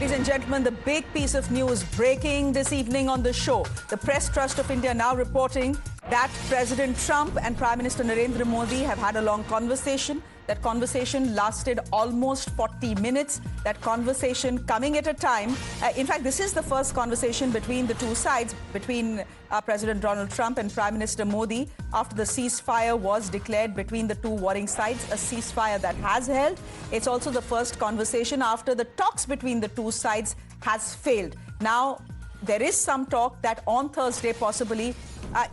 Ladies and gentlemen, the big piece of news breaking this evening on the show. The Press Trust of India now reporting that President Trump and Prime Minister Narendra Modi have had a long conversation. That conversation lasted almost 40 minutes. That conversation coming at a time. In fact, this is the first conversation between the two sides, between President Donald Trump and Prime Minister Modi, after the ceasefire was declared between the two warring sides, a ceasefire that has held. It's also the first conversation after the talks between the two sides has failed. Now, there is some talk that on Thursday, possibly,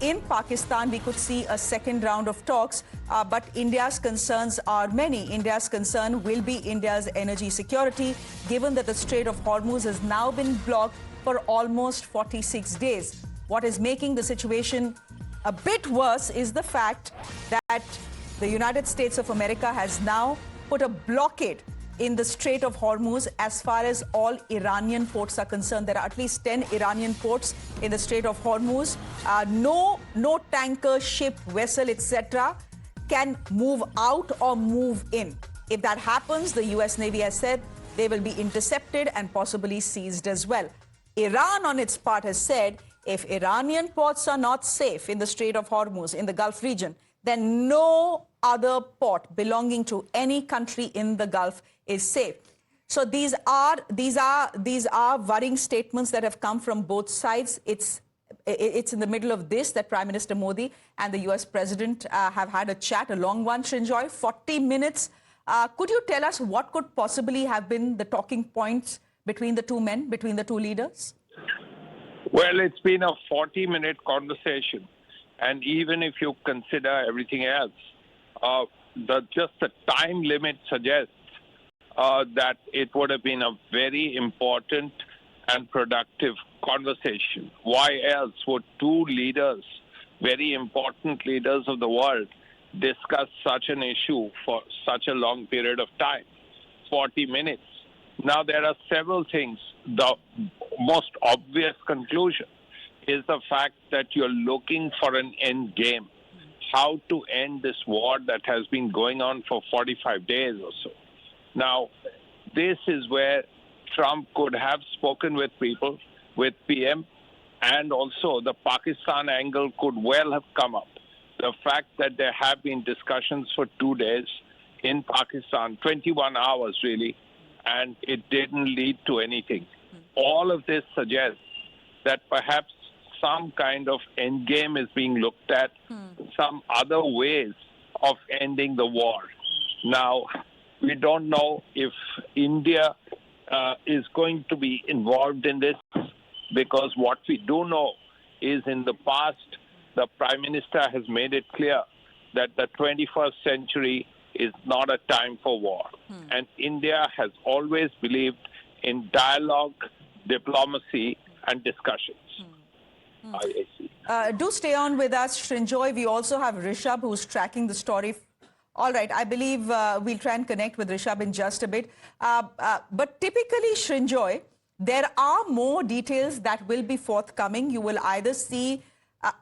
in Pakistan, we could see a second round of talks, but India's concerns are many. India's concern will be India's energy security, given that the Strait of Hormuz has now been blocked for almost 46 days. What is making the situation a bit worse is the fact that the United States of America has now put a blockade in the Strait of Hormuz as far as all Iranian ports are concerned. There are at least 10 Iranian ports in the Strait of Hormuz. No tanker, ship, vessel, etc. can move out or move in. If that happens, the US Navy has said they will be intercepted and possibly seized as well. Iran, on its part, has said if Iranian ports are not safe in the Strait of Hormuz, in the Gulf region, then no other port belonging to any country in the Gulf is safe. So these are worrying statements that have come from both sides. It's in the middle of this that Prime Minister Modi and the US President have had a chat, a long one, Srinjoy, 40 minutes. Could you tell us what could possibly have been the talking points between the two men, between the two leaders? Well, it's been a 40-minute conversation. And even if you consider everything else, just the time limit suggests that it would have been a very important and productive conversation. Why else would two leaders, very important leaders of the world, discuss such an issue for such a long period of time? 40 minutes. Now, there are several things. The most obvious conclusion is the fact that you're looking for an end game. How to end this war that has been going on for 45 days or so. Now, this is where Trump could have spoken with people, with PM, and also the Pakistan angle could well have come up. The fact that there have been discussions for 2 days in Pakistan, 21 hours really, and it didn't lead to anything. All of this suggests that perhaps some kind of endgame is being looked at, some other ways of ending the war. Now, we don't know if India is going to be involved in this, because what we do know is in the past, the Prime Minister has made it clear that the 21st century is not a time for war. And India has always believed in dialogue, diplomacy, and discussions. I see. Do stay on with us, Srinjoy. We also have Rishabh, who's tracking the story. All right, I believe we'll try and connect with Rishabh in just a bit. But typically, Srinjoy, there are more details that will be forthcoming. You will either see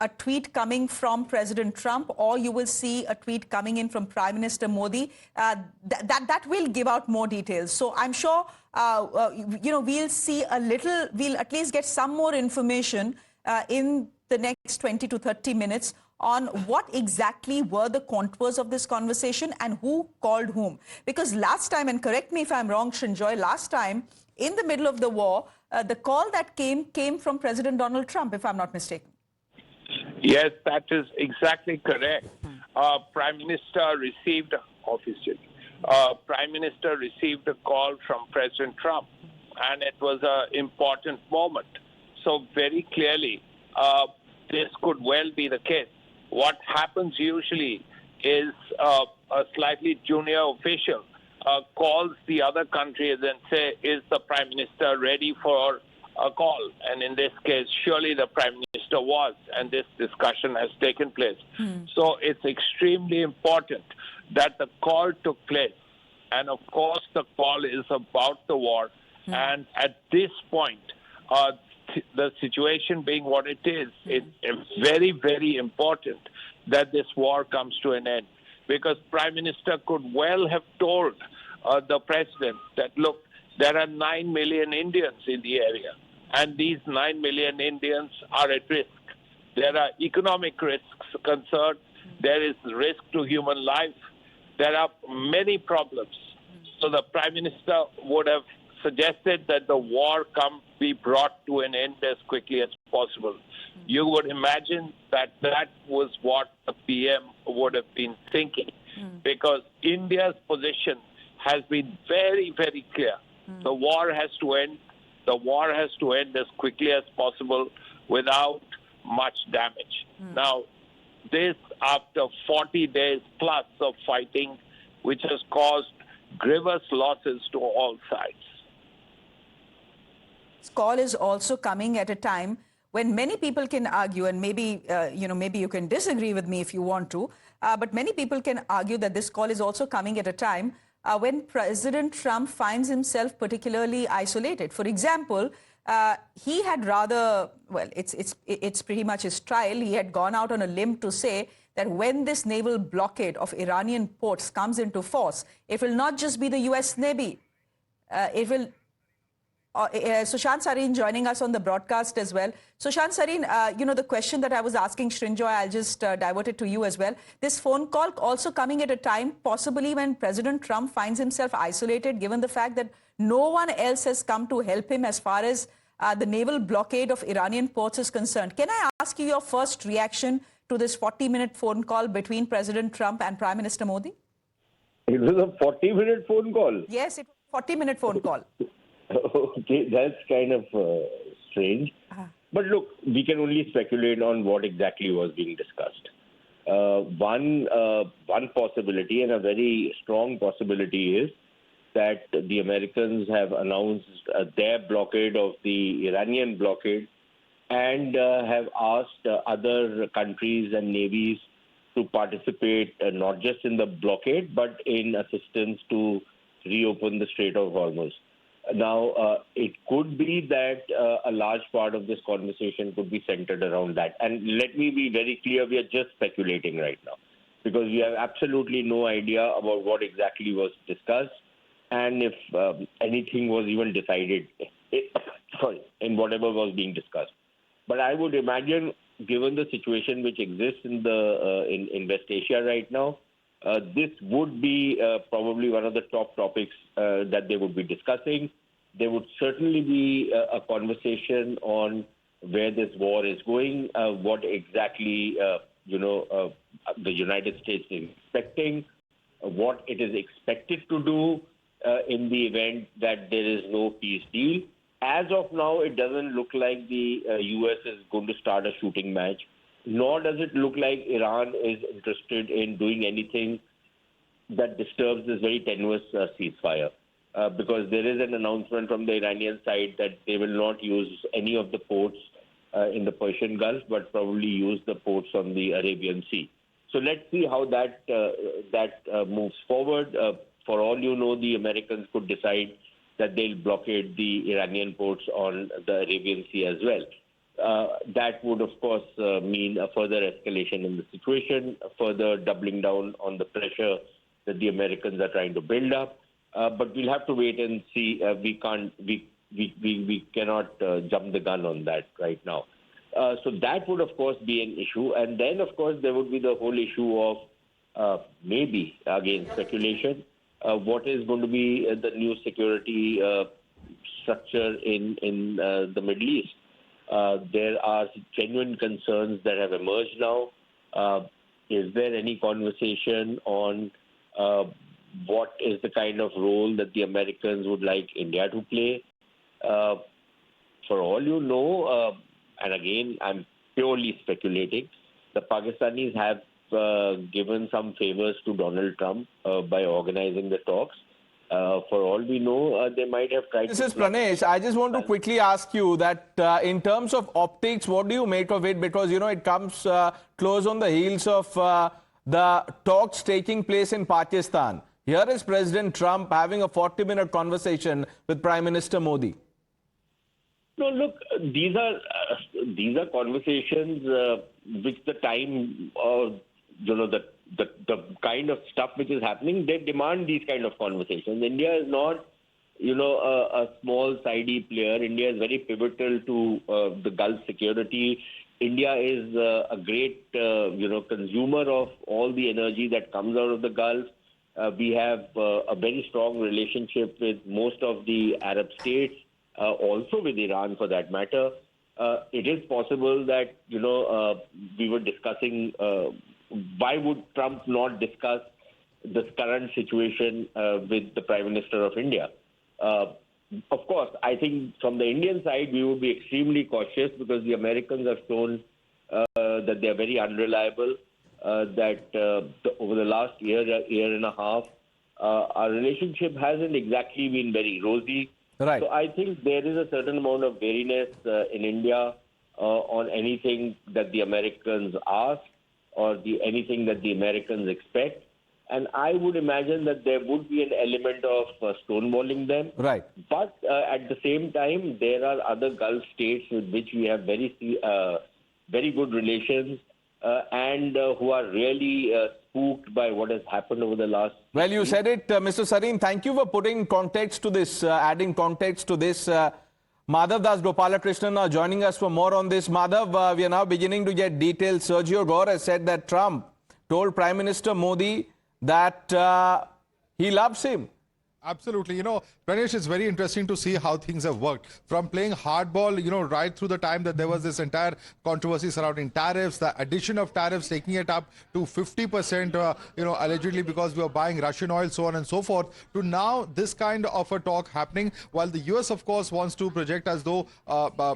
a tweet coming from President Trump, or you will see a tweet coming in from Prime Minister Modi. That will give out more details. So I'm sure, we'll see a little, we'll at least get some more information in the next 20 to 30 minutes on what exactly were the contours of this conversation and who called whom. Because last time, and correct me if I'm wrong, Srinjoy, last time, in the middle of the war, the call that came from President Donald Trump, if I'm not mistaken. Yes, that is exactly correct. Prime Minister received a call from President Trump, and it was an important moment. So very clearly, this could well be the case. What happens usually is a slightly junior official calls the other countries and say, is the Prime Minister ready for a call? And in this case, surely the Prime Minister was, and this discussion has taken place. So it's extremely important that the call took place. And of course, the call is about the war. And at this point, the situation being what it is, it's very, very important that this war comes to an end. Because Prime Minister could well have told the President that, look, there are 9 million Indians in the area, and these 9 million Indians are at risk. There are economic risks concerned. There is risk to human life. There are many problems. So the Prime Minister would have suggested that the war be brought to an end as quickly as possible. You would imagine that that was what the PM would have been thinking, because India's position has been very, very clear. The war has to end. The war has to end as quickly as possible without much damage. Now, this after 40 days plus of fighting, which has caused grievous losses to all sides. This call is also coming at a time when many people can argue, and maybe maybe you can disagree with me if you want to, but many people can argue that this call is also coming at a time when President Trump finds himself particularly isolated. For example, he had rather, well, it's pretty much his trial. He had gone out on a limb to say that when this naval blockade of Iranian ports comes into force, it will not just be the U.S. Navy. It will. Sushant Sareen joining us on the broadcast as well. Sushant Sareen, the question that I was asking Srinjoy, I'll just divert it to you as well. This phone call also coming at a time possibly when President Trump finds himself isolated, given the fact that no one else has come to help him as far as the naval blockade of Iranian ports is concerned. Can I ask you your first reaction to this 40-minute phone call between President Trump and Prime Minister Modi? It was a 40-minute phone call? Yes, it was a 40-minute phone call. Okay, that's kind of strange. But look, we can only speculate on what exactly was being discussed. One possibility, and a very strong possibility, is that the Americans have announced their blockade of the Iranian blockade and have asked other countries and navies to participate not just in the blockade but in assistance to reopen the Strait of Hormuz. Now, it could be that a large part of this conversation could be centered around that. And let me be very clear, we are just speculating right now because we have absolutely no idea about what exactly was discussed and if anything was even decided in whatever was being discussed. But I would imagine, given the situation which exists in West Asia right now, this would be probably one of the top topics that they would be discussing. There would certainly be a conversation on where this war is going, what exactly the United States is expecting, what it is expected to do in the event that there is no peace deal. As of now, it doesn't look like the U.S. is going to start a shooting match, nor does it look like Iran is interested in doing anything that disturbs this very tenuous ceasefire. Because there is an announcement from the Iranian side that they will not use any of the ports in the Persian Gulf, but probably use the ports on the Arabian Sea. So let's see how that moves forward. For all you know, the Americans could decide that they'll blockade the Iranian ports on the Arabian Sea as well. That would, of course, mean a further escalation in the situation, a further doubling down on the pressure that the Americans are trying to build up. But we'll have to wait and see. We cannot jump the gun on that right now. So that would, of course, be an issue. And then, of course, there would be the whole issue of maybe, again, speculation, what is going to be the new security structure in the Middle East. There are genuine concerns that have emerged now. Is there any conversation on what is the kind of role that the Americans would like India to play? For all you know, and again, I'm purely speculating, the Pakistanis have given some favors to Donald Trump by organizing the talks. For all we know, they might have tried This is Pranesh. I just want to quickly ask you that in terms of optics, what do you make of it? Because, it comes close on the heels of the talks taking place in Pakistan. Here is President Trump having a 40-minute conversation with Prime Minister Modi. No, look, these are conversations which the time, the kind of stuff which is happening, they demand these kind of conversations. India is not a small sidey player. India is very pivotal to the Gulf security. India is a great, consumer of all the energy that comes out of the Gulf. We have a very strong relationship with most of the Arab states, also with Iran for that matter. It is possible that, we were discussing why would Trump not discuss this current situation with the Prime Minister of India. Of course, I think from the Indian side, we would be extremely cautious because the Americans have shown that they are very unreliable, that over the last year and a half, our relationship hasn't exactly been very rosy. Right. So I think there is a certain amount of wariness in India on anything that the Americans ask or anything that the Americans expect. And I would imagine that there would be an element of stonewalling them. Right. But at the same time, there are other Gulf states with which we have very good relations and who are really spooked by what has happened over the last... Well, you said it, Mr. Sareen. Thank you for putting context to this, adding context to this. Madhav Das Gopalakrishnan are joining us for more on this. Madhav, we are now beginning to get details. Sergio Gore has said that Trump told Prime Minister Modi that he loves him. Absolutely. Pranesh, it's very interesting to see how things have worked. From playing hardball, right through the time that there was this entire controversy surrounding tariffs, the addition of tariffs, taking it up to 50%, allegedly because we are buying Russian oil, so on and so forth, to now this kind of a talk happening, while the US, of course, wants to project as though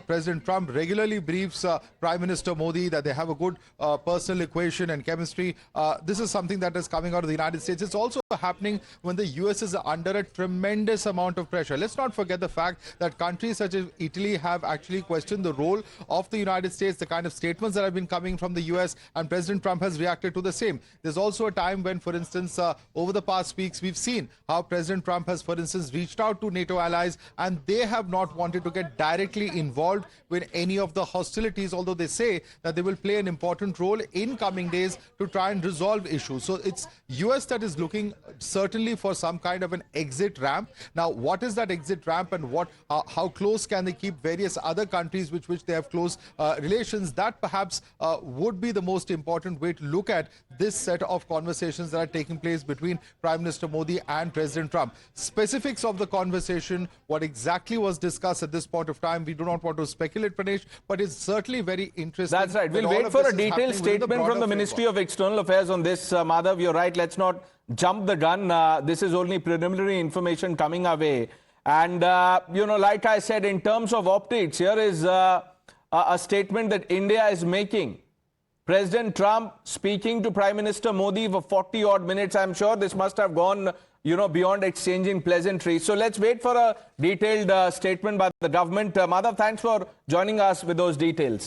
President Trump regularly briefs Prime Minister Modi that they have a good personal equation and chemistry. This is something that is coming out of the United States. It's also happening when the US is under a tremendous amount of pressure. Let's not forget the fact that countries such as Italy have actually questioned the role of the United States, the kind of statements that have been coming from the US, and President Trump has reacted to the same. There's also a time when, for instance, over the past weeks, we've seen how President Trump has, for instance, reached out to NATO allies, and they have not wanted to get directly involved with any of the hostilities, although they say that they will play an important role in coming days to try and resolve issues. So it's US that is looking certainly for some kind of an exit ramp. Now, what is that exit ramp, and how close can they keep various other countries with which they have close relations? That perhaps would be the most important way to look at this set of conversations that are taking place between Prime Minister Modi and President Trump. Specifics of the conversation, what exactly was discussed at this point of time, we do not want to speculate, Pranesh, but it's certainly very interesting. That's right. We'll wait for a detailed statement from the Ministry of External Affairs on this. Madhav, you're right. Let's not jump the gun. This is only preliminary information coming our way. And, like I said, in terms of optics, here is a statement that India is making. President Trump speaking to Prime Minister Modi for 40-odd minutes. I'm sure this must have gone, beyond exchanging pleasantries. So let's wait for a detailed statement by the government. Madhav, thanks for joining us with those details.